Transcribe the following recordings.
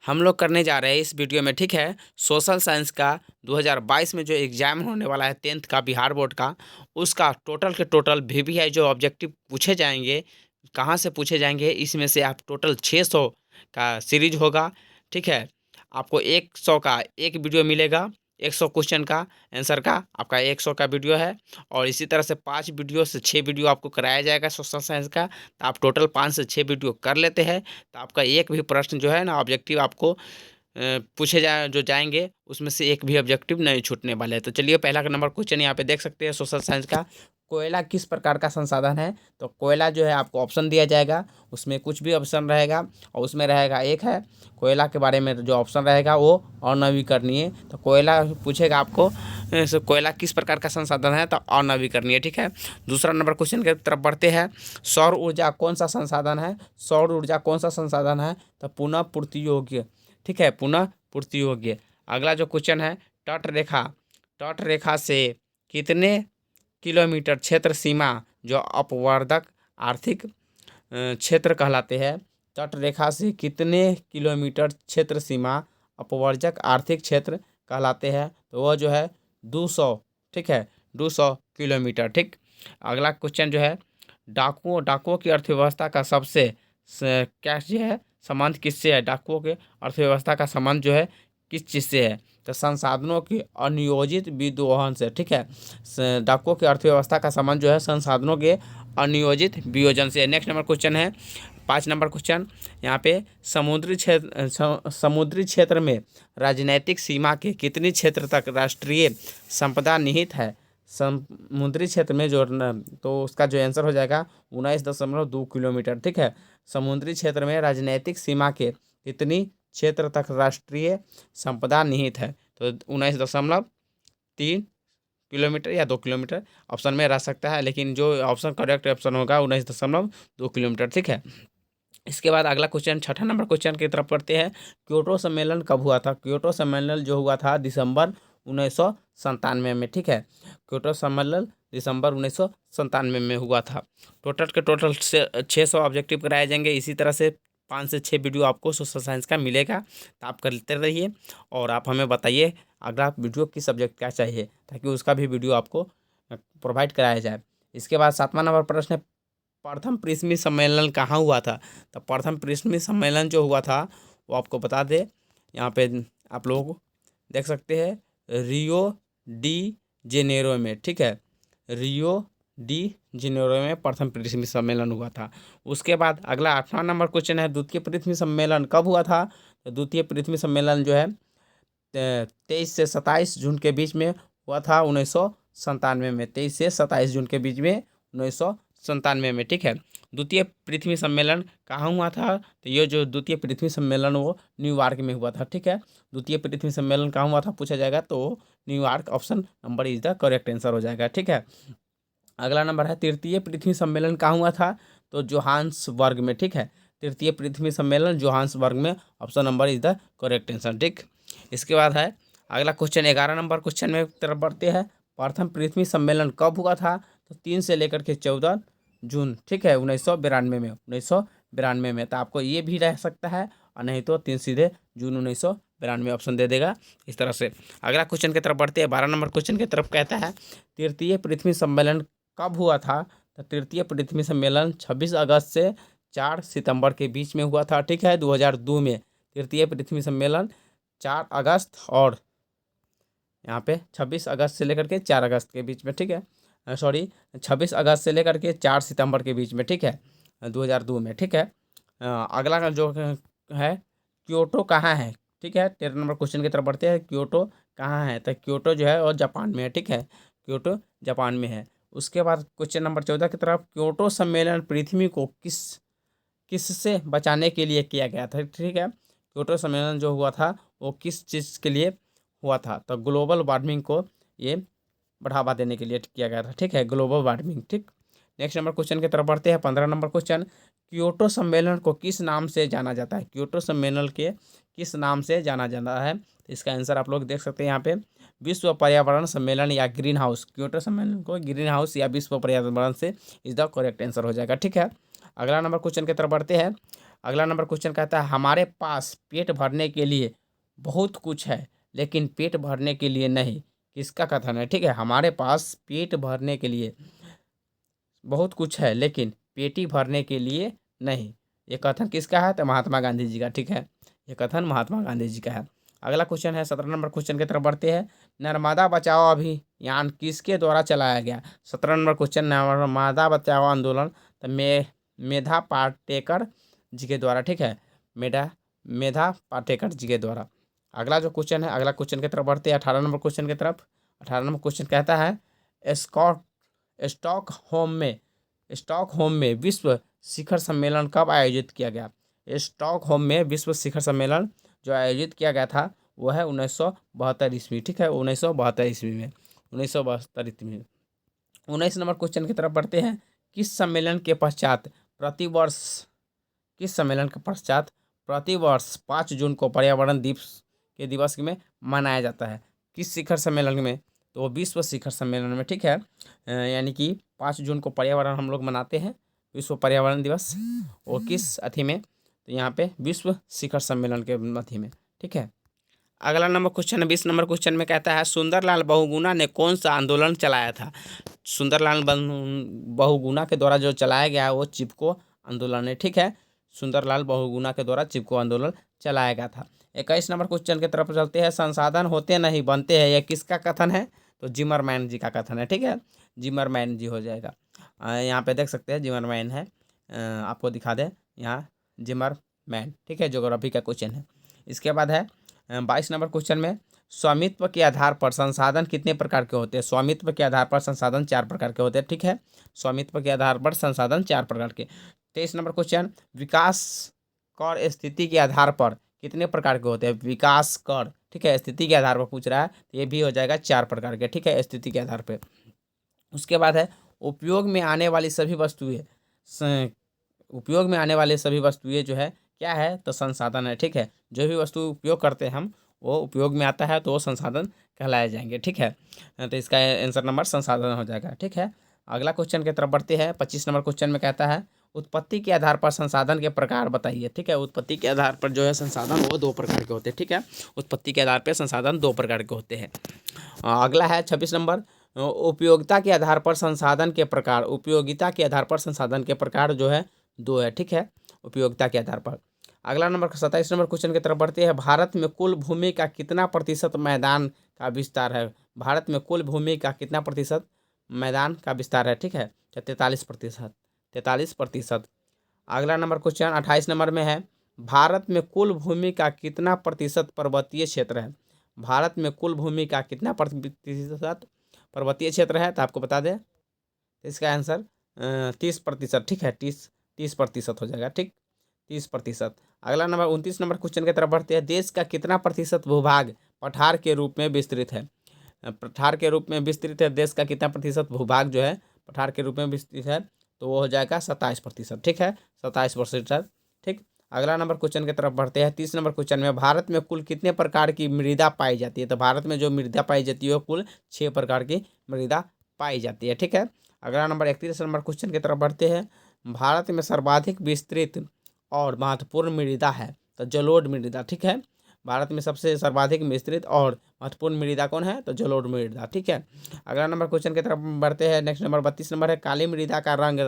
हम लोग करने जा रहे हैं इस वीडियो में, ठीक है, सोशल साइंस का 2022 में जो एग्ज़ाम होने वाला है 10th का बिहार बोर्ड का, उसका टोटल के टोटल वीवीआई जो ऑब्जेक्टिव पूछे जाएंगे, कहाँ से पूछे जाएंगे, इसमें से आप टोटल 600 का सीरीज होगा। ठीक है, आपको 100 का एक वीडियो मिलेगा, 100 क्वेश्चन का आंसर का आपका 100 का वीडियो है। और इसी तरह से 5 वीडियो से 6 वीडियो आपको कराया जाएगा सोशल साइंस का। तो आप टोटल 5 से 6 वीडियो कर लेते हैं तो आपका एक भी प्रश्न जो है ना ऑब्जेक्टिव आपको पूछे जाएंगे, उसमें से एक भी ऑब्जेक्टिव नहीं छूटने वाले हैं। तो चलिए पहला नंबर क्वेश्चन यहाँ पे देख सकते हैं सोशल साइंस का। कोयला किस प्रकार का संसाधन है? तो कोयला जो है आपको ऑप्शन दिया जाएगा, उसमें कुछ भी ऑप्शन रहेगा और उसमें रहेगा एक है कोयला के बारे में जो ऑप्शन रहेगा वो अनवीकरणीय। तो कोयला पूछेगा आपको कोयला किस प्रकार का संसाधन है, तो अनवीकरणीय। ठीक है, दूसरा नंबर क्वेश्चन की तरफ बढ़ते हैं। सौर ऊर्जा कौन सा संसाधन है? सौर ऊर्जा कौन सा संसाधन है? तो पुनः पूर्ति योग्य। ठीक है, पुनः पूर्ति योग्य। अगला जो क्वेश्चन है, तट रेखा से कितने किलोमीटर क्षेत्र सीमा जो अपवर्तक आर्थिक क्षेत्र कहलाते हैं? तट रेखा से कितने किलोमीटर क्षेत्र सीमा अपवर्तक आर्थिक क्षेत्र कहलाते हैं? तो वह जो है 200। ठीक है, 200 किलोमीटर। ठीक, अगला क्वेश्चन जो है, डाकुओं की अर्थव्यवस्था का सबसे क्या जो है संबंध किससे है? डाकुओं के अर्थव्यवस्था का संबंध जो है किस चीज़ से है? तो संसाधनों की अनियोजित विदोहन से। ठीक है, डाकुओं की अर्थव्यवस्था का संबंध जो है संसाधनों के अनियोजित वियोजन से। नेक्स्ट नंबर क्वेश्चन है 5 नंबर क्वेश्चन, यहाँ पे समुद्री क्षेत्र में राजनैतिक सीमा के कितनी क्षेत्र तक राष्ट्रीय संपदा निहित है? समुद्री क्षेत्र में जो तो उसका जो आंसर हो जाएगा 19.2 किलोमीटर। ठीक है, समुद्री क्षेत्र में राजनैतिक सीमा के कितनी क्षेत्र तक राष्ट्रीय संपदा निहित है? तो 19.3 किलोमीटर या 2 किलोमीटर ऑप्शन में रह सकता है, लेकिन जो ऑप्शन करेक्ट ऑप्शन होगा 19.2 किलोमीटर। ठीक है, इसके बाद अगला क्वेश्चन 6ठा नंबर क्वेश्चन की तरफ पढ़ते हैं। क्योटो सम्मेलन कब हुआ था? क्योटो सम्मेलन जो हुआ था दिसंबर 1997 में। ठीक है, क्योटो सम्मेलन दिसंबर 1997 में हुआ था। टोटल के टोटल 600 ऑब्जेक्टिव कराए जाएंगे। इसी तरह से 5 से 6 वीडियो आपको सोशल साइंस का मिलेगा, तो आप करते रहिए और आप हमें बताइए अगला वीडियो किस सब्जेक्ट का चाहिए, ताकि उसका भी वीडियो आपको प्रोवाइड कराया जाए। इसके बाद 7वां नंबर प्रश्न है, प्रथम पृथ्वी सम्मेलन कहाँ हुआ था? तो प्रथम पृथ्वी सम्मेलन जो हुआ था वो आपको बता दे, यहाँ पे आप लोग देख सकते हैं रियो डी जेनेरो में। ठीक है, रियो डी जेनेरो में प्रथम पृथ्वी सम्मेलन हुआ था। उसके बाद अगला 8वां नंबर क्वेश्चन है, द्वितीय पृथ्वी सम्मेलन कब हुआ था? तो द्वितीय पृथ्वी सम्मेलन जो है 23 से 27 जून के बीच में हुआ था 1997 में। 23 से 27 जून के बीच में 1997 में। ठीक है, द्वितीय पृथ्वी सम्मेलन कहाँ हुआ था? तो ये जो द्वितीय पृथ्वी सम्मेलन वो न्यूयॉर्क में हुआ था। ठीक है, द्वितीय पृथ्वी सम्मेलन कहाँ हुआ था पूछा जाएगा तो New York option number is the correct answer हो जाएगा। ठीक है, अगला नंबर है, तृतीय पृथ्वी सम्मेलन कहाँ हुआ था? तो जोहान्सबर्ग में। ठीक है, तृतीय पृथ्वी सम्मेलन जोहान्सबर्ग में, option number is the correct answer. ठीक, इसके बाद है अगला क्वेश्चन 11 नंबर क्वेश्चन में तरफ बढ़ते हैं। प्रथम पृथ्वी सम्मेलन कब हुआ था? तो 3 से लेकर के 14 जून। ठीक है, 1992 में। 1992 में, तो आपको ये भी रह सकता है और नहीं तो 3 सीधे जून 1992 ऑप्शन दे देगा। इस तरह से अगला क्वेश्चन की तरफ बढ़ते हैं। 12 नंबर क्वेश्चन की तरफ कहता है, तृतीय पृथ्वी सम्मेलन कब हुआ था? तो तृतीय पृथ्वी सम्मेलन 26 अगस्त से 4 सितंबर के बीच में हुआ था। ठीक है, 2002 में तृतीय पृथ्वी सम्मेलन 4 अगस्त और यहाँ पे 26 अगस्त से लेकर के 4 अगस्त के बीच में। ठीक है, सॉरी 26 अगस्त से लेकर के 4 सितंबर के बीच में। ठीक है, 2002 में। ठीक है, अगला का जो है, क्योटो कहाँ है? ठीक है, 13 नंबर क्वेश्चन की तरफ बढ़ते हैं। क्योटो कहाँ है? तो क्योटो जो है और जापान में है। ठीक है, क्योटो जापान में है। उसके बाद क्वेश्चन नंबर 14 की तरफ, क्योटो सम्मेलन पृथ्वी को किससे बचाने के लिए किया गया था? ठीक है, क्योटो सम्मेलन जो हुआ था वो किस चीज़ के लिए हुआ था? तो ग्लोबल वार्मिंग को ये बढ़ावा देने के लिए किया गया था। ठीक है, ग्लोबल वार्मिंग। ठीक, नेक्स्ट नंबर क्वेश्चन की तरफ बढ़ते हैं। 15 नंबर क्वेश्चन, क्योटो सम्मेलन को किस नाम से जाना जाता है? क्योटो सम्मेलन के किस नाम से जाना जाता है? इसका आंसर आप लोग देख सकते हैं यहाँ पे, विश्व पर्यावरण सम्मेलन या ग्रीन हाउस। क्योटो सम्मेलन को ग्रीन हाउस या विश्व पर्यावरण से इज द करेक्ट आंसर हो जाएगा। ठीक है, अगला नंबर क्वेश्चन की तरफ बढ़ते हैं। अगला नंबर क्वेश्चन कहता है हमारे पास पेट भरने के लिए बहुत कुछ है लेकिन पेट भरने के लिए नहीं, किसका कथन है? ठीक है, हमारे पास पेट भरने के लिए बहुत कुछ है लेकिन पेटी भरने के लिए नहीं, ये कथन किसका है? तो महात्मा गांधी जी का। ठीक है, ये कथन महात्मा गांधी जी का है। अगला क्वेश्चन है 17 नंबर क्वेश्चन की तरफ बढ़ते हैं। नर्मदा बचाओ अभियान किसके द्वारा चलाया गया? 17 नंबर क्वेश्चन, नर्मदा बचाओ आंदोलन तो मेधा पाटेकर जी के द्वारा। ठीक है, मेधा पाटेकर जी के द्वारा। अगला जो क्वेश्चन है, अगला क्वेश्चन की तरफ बढ़ते हैं 18 नंबर क्वेश्चन की तरफ। 18 नंबर क्वेश्चन कहता है स्कॉट स्टॉकहोम में विश्व शिखर सम्मेलन कब आयोजित किया गया? स्टॉकहोम में विश्व शिखर सम्मेलन जो आयोजित किया गया था वो है 1972 ईस्वी। ठीक है, 1972 ईस्वी में, 1972 ईस्वी में। 19 नंबर क्वेश्चन की तरफ बढ़ते हैं। किस सम्मेलन के पश्चात प्रतिवर्ष किस सम्मेलन के पश्चात प्रतिवर्ष 5 जून को पर्यावरण दिवस में मनाया जाता है? किस शिखर सम्मेलन में? तो वो विश्व शिखर सम्मेलन में। ठीक है, यानी कि 5 जून को पर्यावरण हम लोग मनाते हैं, विश्व पर्यावरण दिवस। वो किस अथी में? तो यहाँ पे विश्व शिखर सम्मेलन के अथी में। ठीक है, अगला नंबर क्वेश्चन है 20 नंबर क्वेश्चन में कहता है सुंदरलाल बहुगुणा ने कौन सा आंदोलन चलाया था? सुंदरलाल बहुगुणा के द्वारा जो चलाया गया है वो चिपको आंदोलन है। ठीक है, सुंदरलाल बहुगुणा के द्वारा चिपको आंदोलन चलाया गया था। 21 नंबर क्वेश्चन की तरफ चलते हैं। संसाधन होते नहीं बनते हैं, यह किसका कथन है? तो जिमरमैन जी का कथन है। ठीक है, जिमरमैन जी हो जाएगा। यहाँ पे देख सकते हैं जिमरमैन है, आपको दिखा दे यहाँ जिमरमैन। ठीक है, ज्योग्राफी का क्वेश्चन है। इसके बाद है 22 नंबर क्वेश्चन में स्वामित्व के आधार पर संसाधन कितने प्रकार के होते हैं? स्वामित्व के आधार पर संसाधन 4 प्रकार के होते हैं। ठीक है, स्वामित्व के आधार पर संसाधन 4 प्रकार के। 23 नंबर क्वेश्चन विकास कर स्थिति के आधार पर कितने प्रकार के होते हैं? विकास कर, ठीक है, स्थिति के आधार पर पूछ रहा है तो ये भी हो जाएगा 4 प्रकार के। ठीक है, स्थिति के आधार पर। उसके बाद है उपयोग में आने वाली सभी वस्तुएं उपयोग में आने वाली सभी वस्तुएं जो है क्या है? तो संसाधन है। ठीक है, जो भी वस्तु उपयोग करते हैं हम वो उपयोग में आता है तो वो संसाधन कहलाए जाएंगे। ठीक है, तो इसका आंसर नंबर संसाधन हो जाएगा। ठीक है, अगला क्वेश्चन की तरफ बढ़ते हैं। 25 नंबर क्वेश्चन में कहता है उत्पत्ति के आधार पर संसाधन के प्रकार बताइए। ठीक है, उत्पत्ति के आधार पर जो है संसाधन वो 2 प्रकार के होते हैं। ठीक है, उत्पत्ति के आधार पर संसाधन 2 प्रकार के होते हैं। अगला है 26 नंबर उपयोगिता के आधार पर संसाधन के प्रकार। उपयोगिता के आधार पर संसाधन के प्रकार जो है 2 है। ठीक है, उपयोगिता के आधार पर। अगला नंबर 27 नंबर क्वेश्चन की तरफ बढ़ते हैं। भारत में कुल भूमि का कितना प्रतिशत मैदान का विस्तार है? भारत में कुल भूमि का कितना प्रतिशत मैदान का विस्तार है? ठीक है, 43%। अगला नंबर क्वेश्चन 28 नंबर में है भारत में कुल भूमि का कितना प्रतिशत पर्वतीय क्षेत्र है? भारत में कुल भूमि का कितना प्रतिशत पर्वतीय क्षेत्र है? तो आपको बता दें इसका आंसर 30%। ठीक है, 30% हो जाएगा। ठीक, 30%। अगला नंबर 29 नंबर क्वेश्चन की तरफ बढ़ते हैं। देश का कितना प्रतिशत भूभाग पठार के रूप में विस्तृत है? पठार के रूप में विस्तृत है। देश का कितना प्रतिशत भूभाग जो है पठार के रूप में विस्तृत है? तो वो हो जाएगा 27%। ठीक है, 27%। ठीक, अगला नंबर क्वेश्चन की तरफ बढ़ते हैं। 30 नंबर क्वेश्चन में भारत में कुल कितने प्रकार की मृदा पाई जाती है? तो भारत में जो मृदा पाई जाती है कुल 6 प्रकार की मृदा पाई जाती है। ठीक है, अगला नंबर 31 नंबर क्वेश्चन की तरफ बढ़ते हैं। भारत में सर्वाधिक विस्तृत और महत्वपूर्ण मृदा है तो जलोढ़ मृदा। ठीक है, भारत में सबसे सर्वाधिक विस्तृत और महत्वपूर्ण मृदा कौन है? तो जलोढ़ मृदा। ठीक है, अगला नंबर क्वेश्चन की तरफ बढ़ते हैं। नेक्स्ट नंबर 32 नंबर है काली मृदा का रंग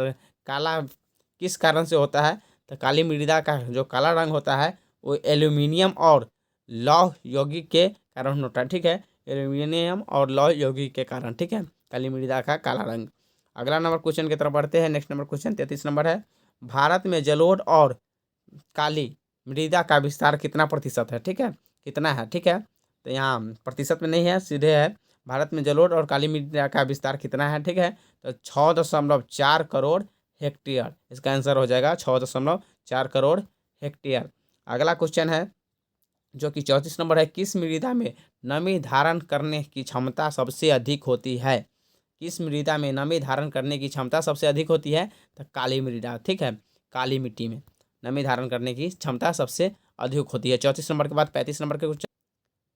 काला किस कारण से होता है? तो काली मृदा का जो काला रंग होता है वो एल्यूमिनियम और लौह यौगिक के कारण होता है। ठीक है, एल्यूमिनियम और लौह यौगिक के कारण। ठीक है, काली मृदा का काला रंग। अगला नंबर क्वेश्चन की तरफ बढ़ते हैं। नेक्स्ट नंबर क्वेश्चन 33 नंबर है भारत में जलोढ़ और काली मृदा का विस्तार कितना प्रतिशत है? ठीक है, कितना है? ठीक है, तो यहाँ प्रतिशत में नहीं है, सीधे है भारत में जलोढ़ और काली मृदा का विस्तार कितना है? ठीक है, तो 6.4 करोड़ हेक्टेयर इसका आंसर हो जाएगा 6.4 करोड़ हेक्टेयर। अगला क्वेश्चन है जो कि 34 नंबर है किस मृदा में नमी धारण करने की क्षमता सबसे अधिक होती है? किस मृदा में नमी धारण करने की क्षमता सबसे अधिक होती है? तो काली मृदा। ठीक है, काली मिट्टी में नमी धारण करने की क्षमता सबसे अधिक होती है। 34 नंबर के बाद 35 नंबर के क्वेश्चन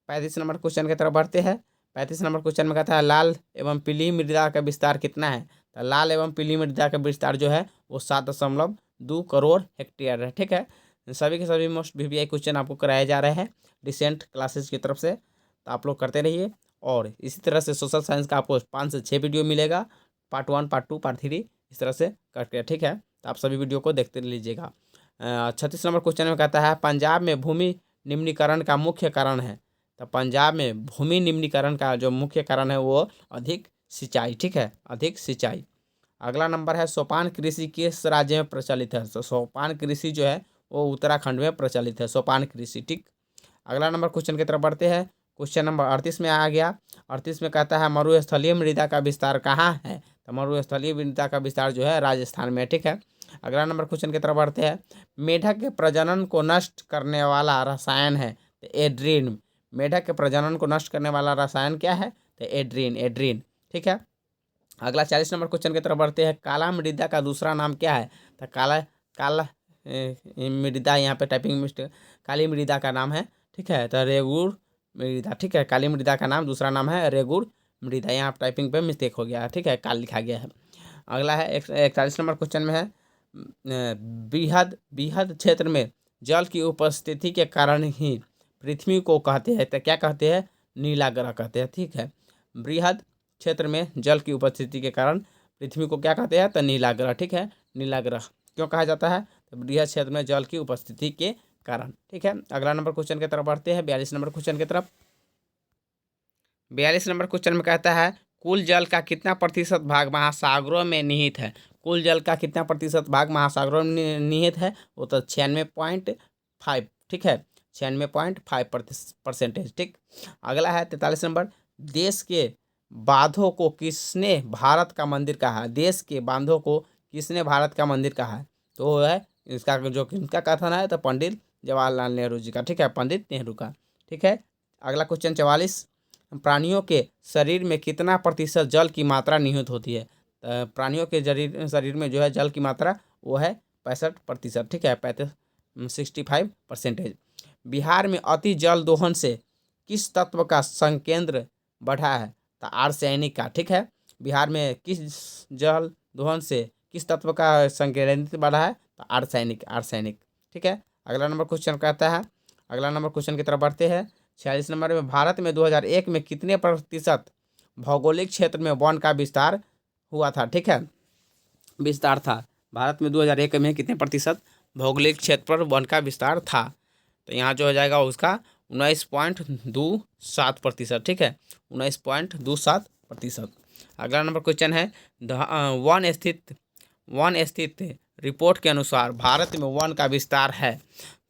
35 नंबर क्वेश्चन की तरफ बढ़ते हैं। 35 नंबर क्वेश्चन में कहता है लाल एवं पीली मृदा का विस्तार कितना है? तो लाल एवं पीली मृदा का विस्तार जो है वो 7.2 करोड़ हेक्टेयर है। ठीक है, सभी के सभी मोस्ट VVI क्वेश्चन आपको कराए जा रहे हैं रिसेंट क्लासेस की तरफ से, तो आप लोग करते रहिए। और इसी तरह से सोशल साइंस का आपको 5 से 6 वीडियो मिलेगा, पार्ट 1, पार्ट 2, पार्ट 3 इस तरह से करके, ठीक है। तो आप सभी वीडियो को देखते लीजिएगा। 36 नंबर क्वेश्चन में कहता है पंजाब में भूमि निम्नीकरण का मुख्य कारण है। तो पंजाब में भूमि निम्नीकरण का जो मुख्य कारण है वो अधिक सिंचाई, ठीक है, अधिक सिंचाई। अगला नंबर है सोपान कृषि किस राज्य में प्रचलित है। तो सोपान कृषि जो है वो उत्तराखंड में प्रचलित है, सोपान कृषि, ठीक। अगला नंबर क्वेश्चन की तरफ बढ़ते हैं। क्वेश्चन नंबर 38 में आ गया। 38 में कहता है मरुस्थलीय मृदा का विस्तार कहाँ है। तो मरुस्थलीय मृदा का विस्तार जो है राजस्थान में, ठीक है। अगला नंबर क्वेश्चन की तरफ बढ़ते हैं। मेढक के प्रजनन को नष्ट करने वाला रसायन है तो एड्रीन। मेढक के प्रजनन को नष्ट करने वाला रसायन क्या है, तो एड्रीन, एड्रीन, ठीक है। अगला 40 नंबर क्वेश्चन की तरफ बढ़ते हैं। काला मृदा का दूसरा नाम क्या है। तो काला काला मृदा, यहाँ पे टाइपिंग मिस्टेक, काली मृदा का नाम है, ठीक है, तो रेगुड़ मृदा, ठीक है। काली मृदा का नाम दूसरा नाम है रेगुड़ मृदा, यहाँ टाइपिंग पे मिस्टेक हो गया है, ठीक है, काल लिखा गया है। अगला है 41 नंबर क्वेश्चन में है बृहद बृहद क्षेत्र में जल की उपस्थिति के कारण ही पृथ्वी को कहते हैं, तो क्या कहते हैं, नीला ग्रह कहते हैं, ठीक है। बृहद क्षेत्र में जल की उपस्थिति के कारण पृथ्वी को क्या कहते हैं, तो नीला ग्रह, ठीक है, नीला ग्रह क्यों कहा जाता है, तो बृहद क्षेत्र में जल की उपस्थिति के कारण, ठीक है। अगला नंबर क्वेश्चन की तरफ बढ़ते हैं 42 नंबर क्वेश्चन की तरफ। 42 नंबर क्वेश्चन में कहता है कुल जल का कितना प्रतिशत भाग महासागरों में निहित है। कुल जल का कितना प्रतिशत भाग महासागरों में निहित है, वो तो 96.5, ठीक है, 96.5%, ठीक। अगला है 43 नंबर। देश के बांधों को किसने भारत का मंदिर कहा है। देश के बांधों को किसने भारत का मंदिर कहा है, तो वो है इसका जो किनका कथन है, तो पंडित जवाहरलाल नेहरू जी का, ठीक है, पंडित नेहरू का, ठीक है। अगला क्वेश्चन 44। प्राणियों के शरीर में कितना प्रतिशत जल की मात्रा निहित होती है। प्राणियों के शरीर में जो है जल की मात्रा वो है 65%, ठीक है, 65%। बिहार में अति जल दोहन से किस तत्व का संकेंद्र बढ़ा है, तो आर्सेनिक का, ठीक है। बिहार में किस जल दोहन से किस तत्व का संकेंद्रित बढ़ा है, तो आर्सेनिक, आर्सेनिक, ठीक है। अगला नंबर क्वेश्चन कहता है, अगला नंबर क्वेश्चन की तरफ बढ़ते हैं। 46 नंबर में भारत में 2001 में कितने प्रतिशत भौगोलिक क्षेत्र में वन का विस्तार हुआ था, ठीक है, विस्तार था। भारत में 2001 में कितने प्रतिशत भौगोलिक क्षेत्र पर वन का विस्तार था, तो यहाँ जो हो जाएगा उसका 19.27%, ठीक है, 19.27%। अगला नंबर क्वेश्चन है वन स्थित रिपोर्ट के अनुसार भारत में वन का विस्तार है।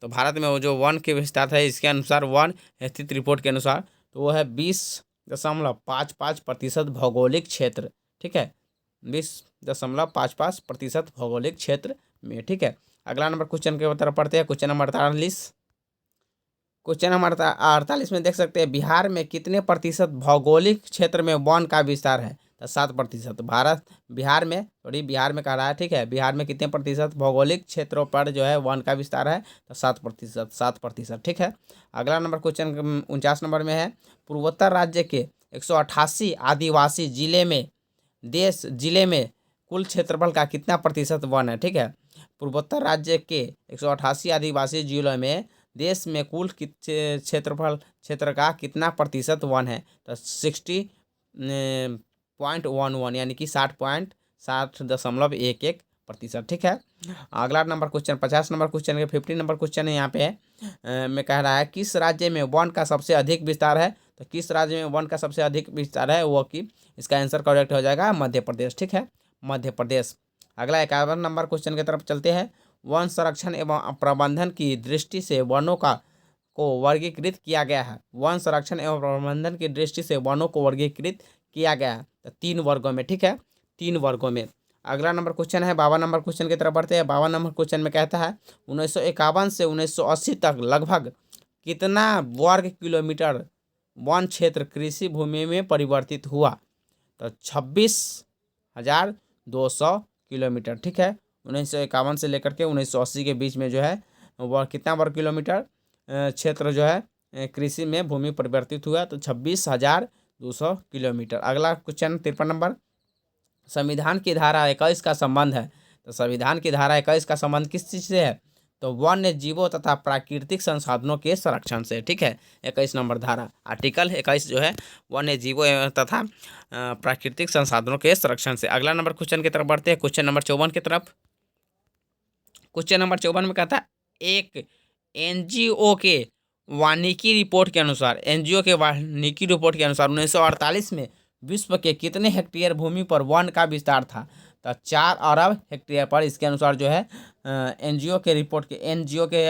तो भारत में वो जो वन के विस्तार है इसके अनुसार वन स्थित रिपोर्ट के अनुसार तो वो है 20.55% भौगोलिक क्षेत्र, ठीक है, 20.55% भौगोलिक क्षेत्र में, ठीक है। अगला नंबर क्वेश्चन के तरफ पढ़ते हैं। Question number 48। क्वेश्चन नंबर 48 में देख सकते हैं बिहार में कितने प्रतिशत भौगोलिक क्षेत्र में वन का विस्तार है, तो 7%। बिहार में बिहार में कह रहा है, ठीक है, बिहार में कितने प्रतिशत भौगोलिक क्षेत्रों पर जो है वन का विस्तार है, तो 7%, ठीक है। अगला नंबर क्वेश्चन 49 नंबर में है पूर्वोत्तर राज्य के 188 आदिवासी जिले में कुल क्षेत्रफल का कितना प्रतिशत वन है, ठीक है। पूर्वोत्तर राज्य के 188 आदिवासी जिलों में देश में कुल क्षेत्र का कितना प्रतिशत वन है, तो 60.11 यानी कि 60.11%, ठीक है। अगला नंबर क्वेश्चन 50 नंबर क्वेश्चन है, 50 नंबर क्वेश्चन है यहाँ पे में कह रहा है किस राज्य में वन का सबसे अधिक विस्तार है, तो किस राज्य में वन का सबसे अधिक विस्तार है वो कि इसका आंसर करेक्ट हो जाएगा मध्य प्रदेश, ठीक है, मध्य प्रदेश। अगला 51 नंबर क्वेश्चन की तरफ चलते हैं। वन संरक्षण एवं प्रबंधन की दृष्टि से वनों को वर्गीकृत किया गया है। वन संरक्षण एवं प्रबंधन की दृष्टि से वनों को वर्गीकृत किया गया है, तो 3 वर्गों में, ठीक है, 3 वर्गों में। अगला नंबर क्वेश्चन है 52 नंबर क्वेश्चन की तरफ बढ़ते हैं। 52 नंबर क्वेश्चन में कहता है 1951 से 1980 तक लगभग कितना वर्ग किलोमीटर वन क्षेत्र कृषि भूमि में परिवर्तित हुआ, तो 26,200 किलोमीटर, ठीक है। 1951 से लेकर के 1980 के बीच में जो है वह कितना वर्ग किलोमीटर क्षेत्र जो है कृषि में भूमि परिवर्तित हुआ, तो 26,200 किलोमीटर। अगला क्वेश्चन 53 नंबर। संविधान की धारा 21 का संबंध है, तो संविधान की धारा 21 का संबंध किस चीज़ से है, तो वन्य जीवों तथा प्राकृतिक संसाधनों के संरक्षण से, ठीक है। 21 नंबर धारा, आर्टिकल 21 जो है वन्य जीवों तथा प्राकृतिक संसाधनों के संरक्षण से। अगला नंबर क्वेश्चन की तरफ बढ़ते हैं, क्वेश्चन नंबर 54 की तरफ। क्वेश्चन नंबर 54 में कहता है एक एनजीओ के वानिकी रिपोर्ट के अनुसार, एनजीओ के वानिकी रिपोर्ट के अनुसार 1948 में विश्व के कितने हेक्टेयर भूमि पर वन का विस्तार था? तो 4 अरब हेक्टेयर पर। इसके अनुसार जो है एनजीओ के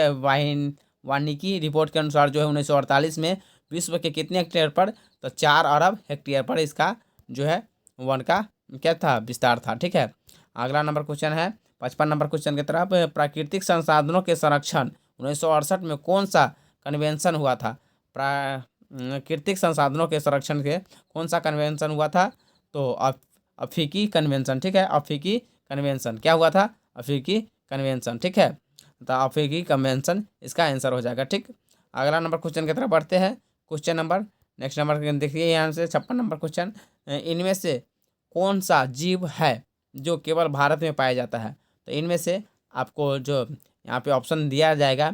वानिकी रिपोर्ट के अनुसार जो है 1948 में विश्व के कितने हेक्टेयर पर? तो 4 अरब हेक्टेयर पर इसका जो है वन का क्या था? विस्तार था, ठीक है। अगला नंबर क्वेश्चन है 55 नंबर क्वेश्चन की तरफ। प्राकृतिक संसाधनों के संरक्षण 1968 में कौन सा कन्वेंशन हुआ था? प्राकृतिक संसाधनों के संरक्षण के कौन सा कन्वेंशन हुआ था? तो अफ्रीकी कन्वेंशन, ठीक है। अफ्रीकी कन्वेंशन क्या हुआ था? अफ्रीकी कन्वेंशन, ठीक है। तो अफ्रीकी कन्वेंशन इसका आंसर हो जाएगा, ठीक। अगला नंबर क्वेश्चन की तरफ बढ़ते हैं। क्वेश्चन नंबर नेक्स्ट नंबर देखिए यहाँ से 56 नंबर क्वेश्चन। इनमें से कौन सा जीव है जो केवल भारत में पाया जाता है? तो इनमें से आपको जो यहाँ पे ऑप्शन दिया जाएगा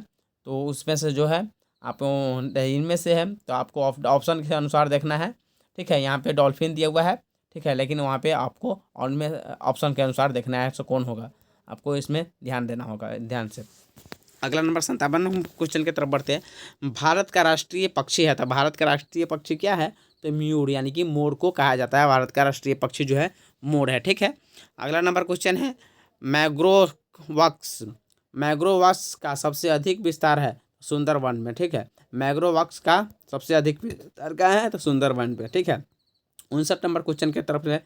तो उसमें से जो है आप इनमें से है तो आपको ऑप्शन के अनुसार देखना है, ठीक है। यहाँ पे डॉल्फिन दिया हुआ है, ठीक है, लेकिन वहाँ पे आपको उनमें ऑप्शन के अनुसार देखना है तो कौन होगा, आपको इसमें ध्यान देना होगा ध्यान से। अगला नंबर 57 क्वेश्चन की तरफ बढ़ते हैं। भारत का राष्ट्रीय पक्षी है, तो भारत का राष्ट्रीय पक्षी क्या है? तो मयूर यानी कि मोर को कहा जाता है। भारत का राष्ट्रीय पक्षी जो है मोर है, ठीक है। अगला नंबर क्वेश्चन है मैग्रोवॉक्स का सबसे अधिक विस्तार है सुंदरवन में, ठीक है। मैग्रोवॉक्स का सबसे अधिक विस्तार का है तो सुंदरवन पे, ठीक है। 59 नंबर क्वेश्चन की तरफ है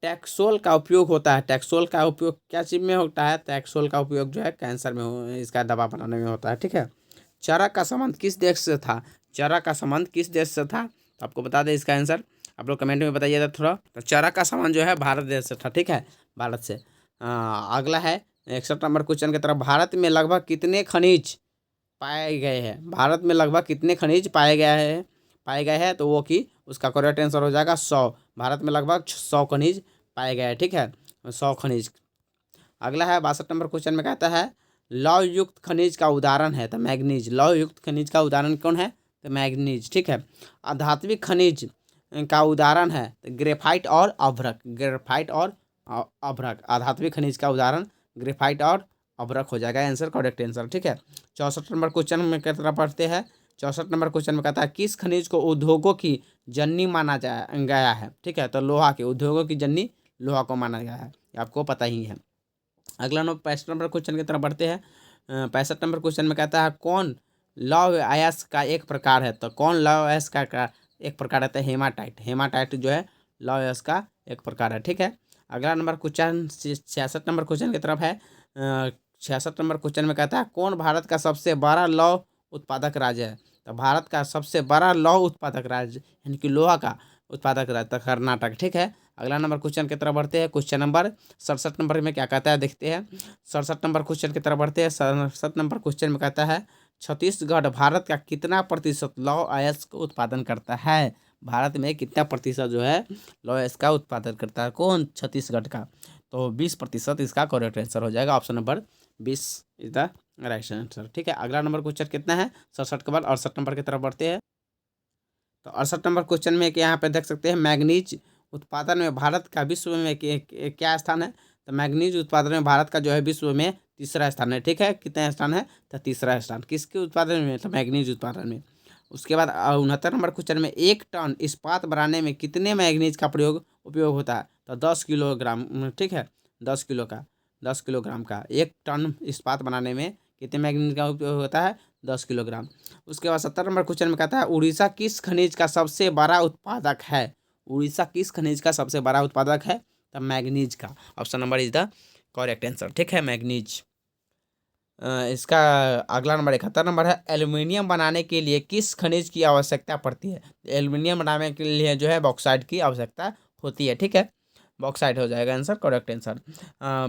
टैक्सोल का उपयोग होता है। टैक्सोल का उपयोग क्या चीज़ में होता है? टैक्सोल का उपयोग जो है कैंसर में इसका दवा बनाने में होता है, ठीक है। चरक का संबंध किस देश से था? चरक का संबंध किस देश से था? तो आपको बता दें इसका आंसर, आप लोग कमेंट में बताइएगा थोड़ा। तो चरक का संबंध जो है भारत देश से था, ठीक है, भारत से। अगला है 61 नंबर क्वेश्चन की तरफ। भारत में लगभग कितने खनिज पाए गए हैं? भारत में लगभग कितने खनिज पाए गए हैं तो वो कि उसका करेक्ट आंसर हो जाएगा 100। भारत में लगभग 100 खनिज पाए गए हैं, ठीक है, 100 खनिज। अगला है 62 नंबर क्वेश्चन में कहता है लौह युक्त खनिज का उदाहरण है तो मैग्नीज। लौह युक्त खनिज का उदाहरण कौन है? तो मैग्नीज, ठीक है। अधात्विक खनिज का उदाहरण है तो ग्रेफाइट और अभ्रक। ग्रेफाइट और अभ्रक, आधात्विक खनिज का उदाहरण ग्रेफाइट और अभ्रक हो जाएगा आंसर, करेक्ट आंसर, ठीक है। 64 नंबर क्वेश्चन में कितना पढ़ते हैं। 64 नंबर क्वेश्चन में कहता है किस खनिज को उद्योगों की जननी माना गया है? ठीक है, तो लोहा के, उद्योगों की जननी लोहा को माना गया है, आपको पता ही है। अगला नंबर 65 नंबर क्वेश्चन की तरफ बढ़ते हैं। 65 नंबर क्वेश्चन में कहता है कौन लौह अयस्क का एक प्रकार है? तो कौन लौह अयस्क का एक प्रकार है? तो हेमाटाइट। हेमाटाइट जो है लौह अयस्क का एक प्रकार है, ठीक है। अगला नंबर क्वेश्चन 66 नंबर क्वेश्चन की तरफ है। 66 नंबर क्वेश्चन में कहता है कौन भारत का सबसे बड़ा लौह उत्पादक राज्य है? तो भारत का सबसे बड़ा लौह उत्पादक राज्य यानी कि लोहा का उत्पादक राज्य तो कर्नाटक, ठीक है। अगला नंबर क्वेश्चन की तरफ बढ़ते हैं। क्वेश्चन नंबर 67 नंबर में क्या कहता है देखते हैं। 67 नंबर क्वेश्चन की तरफ बढ़ते हैं। 67 नंबर क्वेश्चन में कहता है छत्तीसगढ़ भारत का कितना प्रतिशत लौह अयस्क उत्पादन करता है? भारत में कितना प्रतिशत जो है लौह अयस्क का उत्पादन करता है? कौन? छत्तीसगढ़ का। तो 20% इसका करेक्ट आंसर हो जाएगा, option number 20 is the right answer, ठीक है। अगला नंबर क्वेश्चन कितना है 67 के बाद 68 नंबर की तरफ बढ़ते हैं। तो 68 नंबर क्वेश्चन में कि यहाँ पे देख सकते हैं मैग्नीज उत्पादन में भारत का विश्व में क्या स्थान है? तो मैग्नीज उत्पादन में भारत का जो है विश्व में तीसरा स्थान है, ठीक है। कितना स्थान है? तो तीसरा स्थान। किसके उत्पादन में? तो मैग्नीज उत्पादन में। उसके बाद 69 नंबर क्वेश्चन में 1 टन इस्पात बनाने में कितने मैग्नीज का उपयोग होता है? तो 10 किलोग्राम, ठीक है, 10 किलोग्राम का 1 टन इस्पात बनाने में कितने मैग्नीज का उपयोग होता है? 10 किलोग्राम। उसके बाद 70 नंबर क्वेश्चन में कहता है उड़ीसा किस खनिज का सबसे बड़ा उत्पादक है? उड़ीसा किस खनिज का सबसे बड़ा उत्पादक है? तो मैग्नीज का, option number is the correct answer, ठीक है, मैग्नीज। इसका अगला नंबर 71 नंबर है एल्युमिनियम बनाने के लिए किस खनिज की आवश्यकता पड़ती है? एल्युमिनियम बनाने के लिए जो है बॉक्साइट की आवश्यकता होती है, ठीक है, बॉक्साइट हो जाएगा आंसर, करेक्ट आंसर।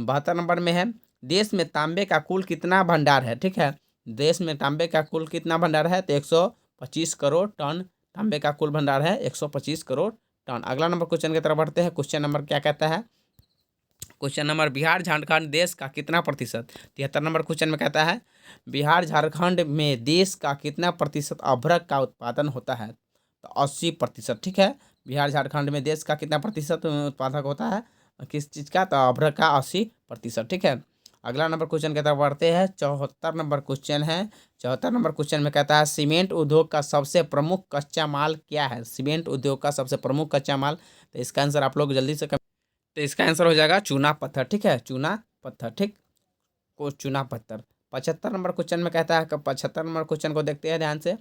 72 नंबर में है देश में तांबे का कुल कितना भंडार है? ठीक है, देश में तांबे का कुल कितना भंडार है? तो 125 करोड़ टन तांबे का कुल भंडार है, 125 करोड़ टन। अगला नंबर क्वेश्चन की तरफ बढ़ते हैं। क्वेश्चन नंबर क्या कहता है? क्वेश्चन नंबर, बिहार झारखंड देश का कितना प्रतिशत, 73 नंबर क्वेश्चन में कहता है बिहार झारखंड में देश का कितना प्रतिशत अभ्रक का उत्पादन होता है, तो 80%। ठीक है, बिहार झारखंड में देश का कितना प्रतिशत उत्पादक होता है किस चीज़ का, तो अभ्रक का 80%। ठीक है, अगला नंबर क्वेश्चन की तरफ बढ़ते हैं। 74 नंबर क्वेश्चन है। 74 नंबर क्वेश्चन में कहता है सीमेंट उद्योग का सबसे प्रमुख कच्चा माल क्या है, सीमेंट उद्योग का सबसे प्रमुख कच्चा माल, तो इसका आंसर आप लोग जल्दी से, तो इसका आंसर हो जाएगा चूना पत्थर। ठीक है, चूना पत्थर। ठीक, को चूना पत्थर। 75 नंबर क्वेश्चन में कहता है, 75 नंबर क्वेश्चन को देखते हैं ध्यान से।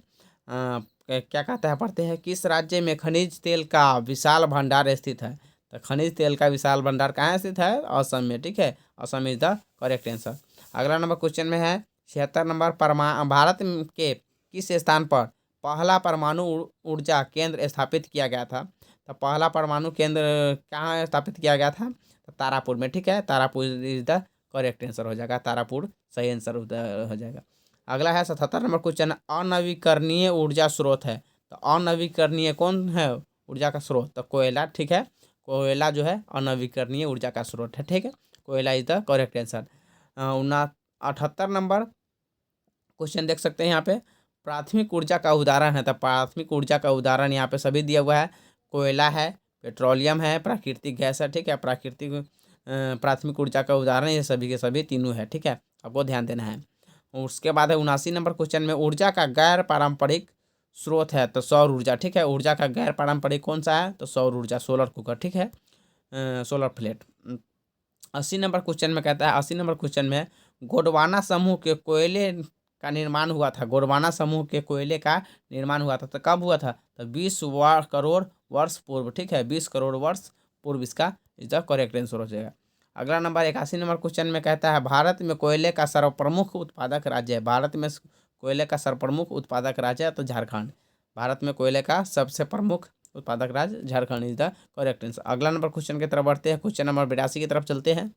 क्या कहता है, पढ़ते हैं, किस राज्य में खनिज तेल का विशाल भंडार स्थित है, तो खनिज तेल का विशाल भंडार कहाँ स्थित है, असम में। ठीक है, Assam is the correct answer. अगला नंबर क्वेश्चन में है 76 नंबर, भारत के किस स्थान पर पहला परमाणु ऊर्जा केंद्र स्थापित किया गया था, तो पहला परमाणु केंद्र कहाँ स्थापित किया गया था, तो तारापुर में। ठीक है, Tarapur is the correct answer हो जाएगा, तारापुर सही आंसर हो जाएगा। अगला है 77 नंबर क्वेश्चन, अनवीकरणीय ऊर्जा स्रोत है, तो अनवीकरणीय कौन है ऊर्जा का स्रोत, तो कोयला। ठीक है, कोयला जो है अनवीकरणीय ऊर्जा का स्रोत है। ठीक है, कोयला is the correct answer. 78 number question देख सकते हैं यहाँ पे, प्राथमिक ऊर्जा का उदाहरण है, तो प्राथमिक ऊर्जा का उदाहरण यहाँ पे सभी दिया हुआ है, कोयला है, पेट्रोलियम है, प्राकृतिक गैस है। ठीक है, प्राथमिक ऊर्जा का उदाहरण ये सभी के सभी तीनों है। ठीक है, आपको ध्यान देना है। उसके बाद है 79 नंबर क्वेश्चन में, ऊर्जा का गैर पारंपरिक स्रोत है, तो सौर ऊर्जा। ठीक है, ऊर्जा का गैर पारंपरिक कौन सा है, तो सौर ऊर्जा, सोलर कुकर। ठीक है, सोलर प्लेट। 80 नंबर क्वेश्चन में कहता है, 80 नंबर क्वेश्चन में गोंडवाना समूह के कोयले का निर्माण हुआ था, गोंडवाना समूह के कोयले का निर्माण हुआ था, तो कब हुआ था, तो 20 करोड़ वर्ष पूर्व। ठीक है, 20 करोड़ वर्ष पूर्व इसका इज द करेक्ट आंसर हो जाएगा। अगला नंबर 81 नंबर क्वेश्चन में कहता है, भारत में कोयले का सर्वप्रमुख उत्पादक राज्य है, भारत में कोयले का सर्वप्रमुख उत्पादक राज्य है, तो झारखंड। भारत में कोयले का सबसे प्रमुख उत्पादक राज्य Jharkhand is the correct answer. अगला नंबर क्वेश्चन की तरफ बढ़ते हैं, क्वेश्चन नंबर 82 की तरफ चलते हैं।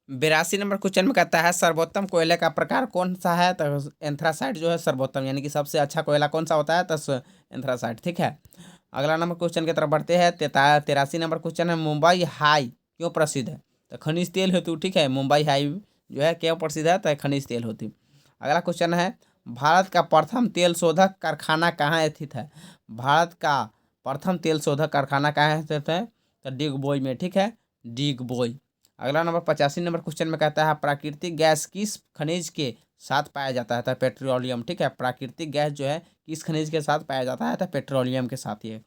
82 नंबर क्वेश्चन में कहता है सर्वोत्तम कोयले का प्रकार कौन सा है, तो एंथ्रासाइट जो है सर्वोत्तम, यानी कि सबसे अच्छा कोयला कौन सा होता है, तो एंथ्रासाइट। ठीक है, अगला नंबर क्वेश्चन की तरफ बढ़ते हैं। 83 नंबर क्वेश्चन है, मुंबई हाई क्यों प्रसिद्ध है, तो खनिज तेल हेतु। ठीक है, मुंबई हाई जो है क्यों प्रसिद्ध है, तो खनिज तेल हेतु। अगला क्वेश्चन है, भारत का प्रथम तेल शोधक कारखाना कहाँ स्थित है, भारत का प्रथम तेल शोधक कारखाना कहाँ स्थित है, तो डिगबोई में। ठीक है, डिगबोई। अगला नंबर 85 नंबर क्वेश्चन में कहता है, प्राकृतिक गैस किस खनिज के साथ पाया जाता है, तो पेट्रोलियम। ठीक है, प्राकृतिक गैस जो है किस खनिज के साथ पाया जाता है, तो पेट्रोलियम के साथ ही।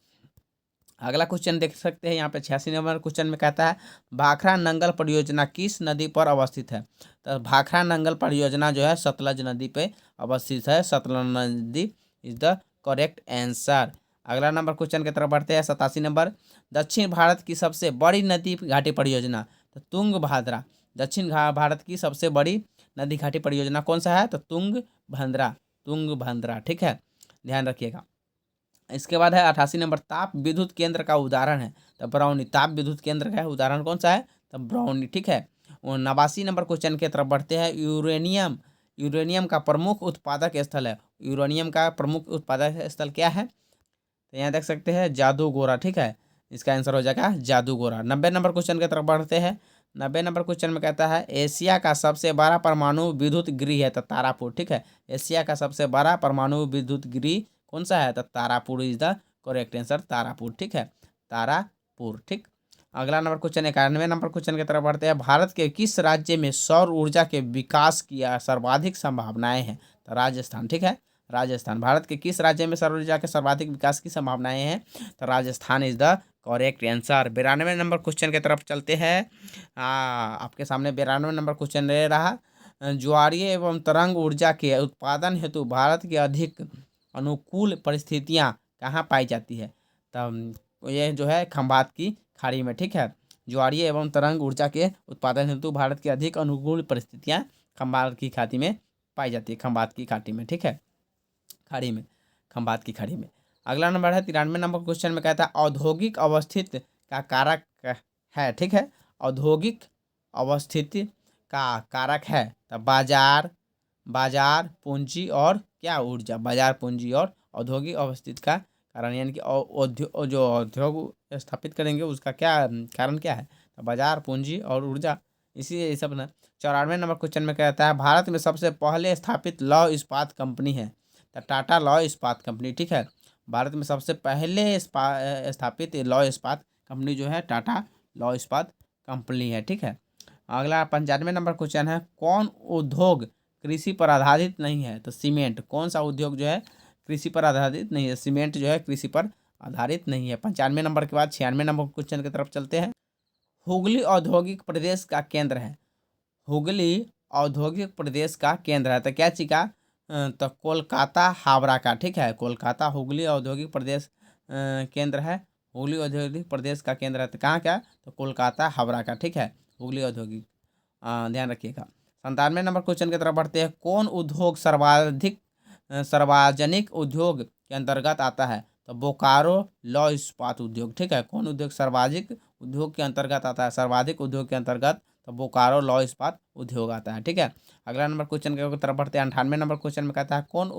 अगला क्वेश्चन देख सकते हैं यहाँ पे 86 नंबर क्वेश्चन में कहता है, भाखड़ा नंगल परियोजना किस नदी पर अवस्थित है, तो भाखड़ा नंगल परियोजना जो है सतलज नदी पे अवस्थित है, सतलज नदी इज द करेक्ट आंसर। अगला नंबर क्वेश्चन की तरफ बढ़ते हैं। 87 नंबर, दक्षिण भारत की सबसे बड़ी नदी घाटी परियोजना, तो तुंगभद्रा। दक्षिण भारत की सबसे बड़ी नदी घाटी परियोजना कौन सा है, तो तुंगभद्रा, तुंगभद्रा। ठीक है, ध्यान रखिएगा। इसके बाद है 88 नंबर, ताप विद्युत केंद्र का उदाहरण है, तो ब्राउनी। ताप विद्युत केंद्र का उदाहरण कौन सा है, तो ब्राउनी। ठीक है, 89 नंबर क्वेश्चन की तरफ बढ़ते हैं। यूरेनियम, यूरेनियम का प्रमुख उत्पादक स्थल है, यूरेनियम का प्रमुख उत्पादक स्थल क्या है, तो यहाँ देख सकते हैं जादूगोरा। ठीक है, इसका आंसर हो जाएगा जादूगोरा। 90 नंबर क्वेश्चन की तरफ बढ़ते हैं। 90 नंबर क्वेश्चन में कहता है, एशिया का सबसे बड़ा परमाणु विद्युत गृह है, तो तारापुर। ठीक है, एशिया का सबसे बड़ा परमाणु विद्युत गृह कौन सा है, तो Tarapur is the correct answer, Tarapur. ठीक है, तारापुर। ठीक, अगला नंबर क्वेश्चन 91 नंबर क्वेश्चन की तरफ बढ़ते हैं। भारत के किस राज्य में सौर ऊर्जा के विकास की सर्वाधिक संभावनाएं हैं, तो राजस्थान। ठीक है, राजस्थान। भारत के किस राज्य में सौर ऊर्जा के सर्वाधिक विकास की संभावनाएं हैं, तो Rajasthan is the correct answer. 92 number question की तरफ चलते हैं। आपके सामने 92 नंबर क्वेश्चन रह रहा, ज्वारीय एवं तरंग ऊर्जा के उत्पादन हेतु भारत के अधिक अनुकूल परिस्थितियां कहाँ पाई जाती है, तो ये जो है खंबात की खाड़ी में। ठीक है, ज्वारीय एवं तरंग ऊर्जा के उत्पादन हेतु भारत की अधिक अनुकूल परिस्थितियां खंबात की खाड़ी में पाई जाती है, खंबात की खाड़ी में। ठीक है, खाड़ी में, खंबात की खाड़ी में। अगला नंबर है 93 नंबर क्वेश्चन में कहता है, औद्योगिक अवस्थित का कारक है। ठीक है, औद्योगिक अवस्थिति का कारक है, तो बाजार, बाजार पूंजी और क्या ऊर्जा, बाजार पूंजी और औद्योगिक अवस्थित का कारण यानी कि जो उद्योग स्थापित करेंगे उसका क्या कारण क्या है, तो बाजार, पूंजी और ऊर्जा, इसी ये सब ना। 94 नंबर क्वेश्चन में कहता है भारत में सबसे पहले स्थापित लौह इस्पात कंपनी है, तो टाटा लौह इस्पात कंपनी, ठीक है। भारत में सबसे पहले स्थापित लौह इस्पात कंपनी जो है टाटा लौह इस्पात कंपनी है, ठीक है। अगला 95 नंबर क्वेश्चन है कौन उद्योग कृषि पर आधारित नहीं है, तो सीमेंट। कौन सा उद्योग जो है कृषि पर आधारित नहीं है, सीमेंट जो है कृषि पर आधारित नहीं है। 95 नंबर के बाद 96 नंबर क्वेश्चन की तरफ चलते हैं। हुगली औद्योगिक प्रदेश का केंद्र है, हुगली औद्योगिक प्रदेश का केंद्र है, तो क्या चीज का, तो कोलकाता हावड़ा का, ठीक है। कोलकाता हुगली औद्योगिक प्रदेश केंद्र है, हुगली औद्योगिक प्रदेश का केंद्र है, तो कहाँ का, तो कोलकाता हावड़ा का, ठीक है। हुगली औद्योगिक, ध्यान रखिएगा। 97 नंबर क्वेश्चन की तरफ बढ़ते हैं। कौन उद्योग सार्वजनिक उद्योग के अंतर्गत आता है, तो बोकारो लौह इस्पात उद्योग, ठीक है। कौन उद्योग सार्वजनिक उद्योग के अंतर्गत आता है, सर्वाधिक उद्योग के अंतर्गत, तो बोकारो लौह इस्पात उद्योग आता है, ठीक है। अगला नंबर क्वेश्चन की तरफ बढ़ते हैं। 98 नंबर क्वेश्चन में कहता है कौन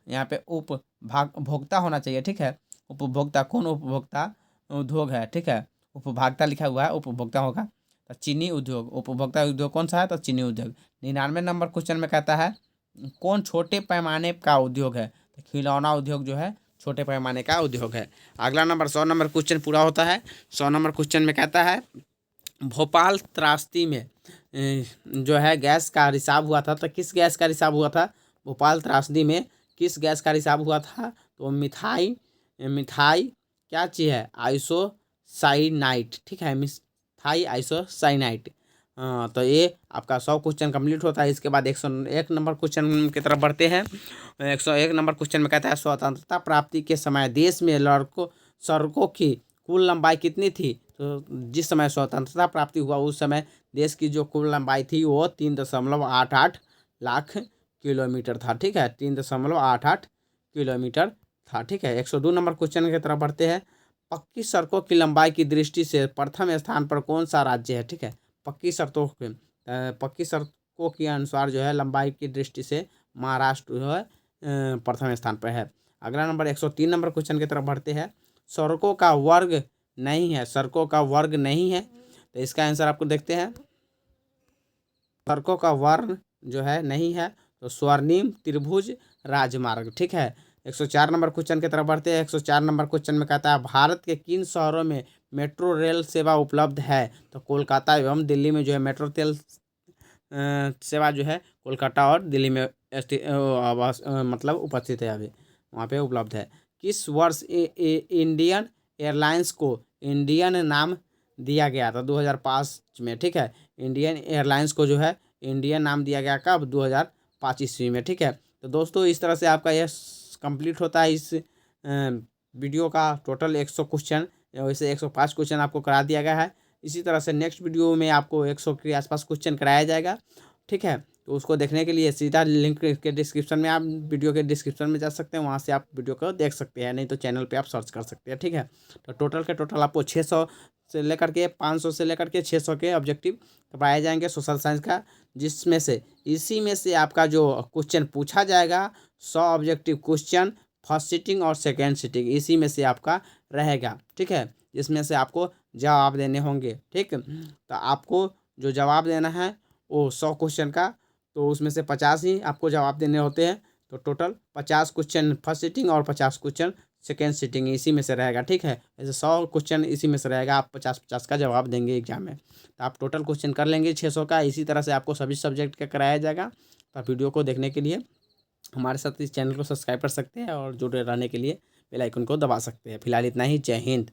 यहाँ पे उपभोक्ता होना चाहिए, ठीक है। उपभोक्ता, कौन उपभोक्ता उद्योग है, ठीक है। उपभोक्ता लिखा हुआ है, उपभोक्ता होगा, तो चीनी उद्योग। उपभोक्ता उद्योग कौन सा है, तो चीनी उद्योग। 99 नंबर क्वेश्चन में कहता है कौन छोटे पैमाने का उद्योग है, तो खिलौना उद्योग जो है छोटे पैमाने का उद्योग है। अगला नंबर 100 नंबर क्वेश्चन पूरा होता है। 100 नंबर क्वेश्चन में कहता है भोपाल त्रासदी में जो है गैस का रिसाव हुआ था, तो किस गैस का रिसाव हुआ था, भोपाल त्रासदी में किस गैस का रिसाव हुआ था, तो मिथाई मिथाई क्या चीज़ है, आइसोसाइनाइट, ठीक है। मिथाई आइसोसाइनाइट। तो ये आपका 100 क्वेश्चन कंप्लीट होता है। इसके बाद 101 नंबर क्वेश्चन की तरफ बढ़ते हैं। 101 नंबर क्वेश्चन में कहता है स्वतंत्रता प्राप्ति के समय देश में सड़कों की कुल लंबाई कितनी थी, तो जिस समय स्वतंत्रता प्राप्ति हुआ उस समय देश की जो कुल लंबाई थी वो 3.88 लाख किलोमीटर था, ठीक है। 3.88 किलोमीटर था, ठीक है। 102 नंबर क्वेश्चन की तरफ बढ़ते हैं। पक्की सड़कों की लंबाई की दृष्टि से प्रथम स्थान पर कौन सा राज्य है, ठीक है। पक्की सड़कों के अनुसार जो है लंबाई की दृष्टि से महाराष्ट्र जो है प्रथम स्थान पर है। अगला नंबर 103 नंबर क्वेश्चन की तरफ बढ़ते हैं। सड़कों का वर्ग नहीं है, सड़कों का वर्ग नहीं है, तो इसका आंसर आपको देखते हैं। सड़कों का वर्ग जो है नहीं है, तो स्वर्णिम त्रिभुज राजमार्ग, ठीक है। 104 नंबर क्वेश्चन की तरफ बढ़ते हैं। 104 नंबर क्वेश्चन में कहता है भारत के किन शहरों में मेट्रो रेल सेवा उपलब्ध है, तो कोलकाता एवं दिल्ली में जो है मेट्रो रेल सेवा जो है कोलकाता और दिल्ली में मतलब उपस्थित है, अभी वहाँ पे उपलब्ध है। किस वर्ष इंडियन एयरलाइंस को इंडियन नाम दिया गया था, 2005 में, ठीक है। इंडियन एयरलाइंस को जो है इंडियन नाम दिया गया कब, 2005 ईस्वी में, ठीक है। तो दोस्तों इस तरह से आपका यह कंप्लीट होता है। इस वीडियो का टोटल 100 क्वेश्चन, वैसे 105 क्वेश्चन आपको करा दिया गया है। इसी तरह से नेक्स्ट वीडियो में आपको 100 के आसपास क्वेश्चन कराया जाएगा, ठीक है। तो उसको देखने के लिए सीधा लिंक के डिस्क्रिप्शन में, आप वीडियो के डिस्क्रिप्शन में जा सकते हैं, वहाँ से आप वीडियो को देख सकते हैं, नहीं तो चैनल पे आप सर्च कर सकते हैं, ठीक है। तो टोटल आपको 600 से लेकर के 500 से लेकर के 600 के ऑब्जेक्टिव करवाए जाएंगे सोशल साइंस का, जिसमें से इसी में से आपका जो क्वेश्चन पूछा जाएगा 100 ऑब्जेक्टिव क्वेश्चन फर्स्ट सीटिंग और सेकेंड सीटिंग इसी में से आपका रहेगा, ठीक है। इसमें से आपको जवाब देने होंगे, ठीक। तो आपको जो जवाब देना है वो 100 क्वेश्चन का, तो उसमें से 50 ही आपको जवाब देने होते हैं। तो टोटल 50 क्वेश्चन फर्स्ट सीटिंग और 50 क्वेश्चन सेकेंड सीटिंग इसी में से रहेगा, ठीक है। ऐसे 100 क्वेश्चन इसी में से रहेगा, आप 50-50 का जवाब देंगे एग्जाम में, तो आप टोटल क्वेश्चन कर लेंगे 600 का। इसी तरह से आपको सभी सब्जेक्ट का कराया जाएगा। तो आप वीडियो को देखने के लिए हमारे साथ इस चैनल को सब्सक्राइब कर सकते हैं और जुड़े रहने के लिए बेल आइकन को दबा सकते हैं। फिलहाल इतना ही, जय हिंद।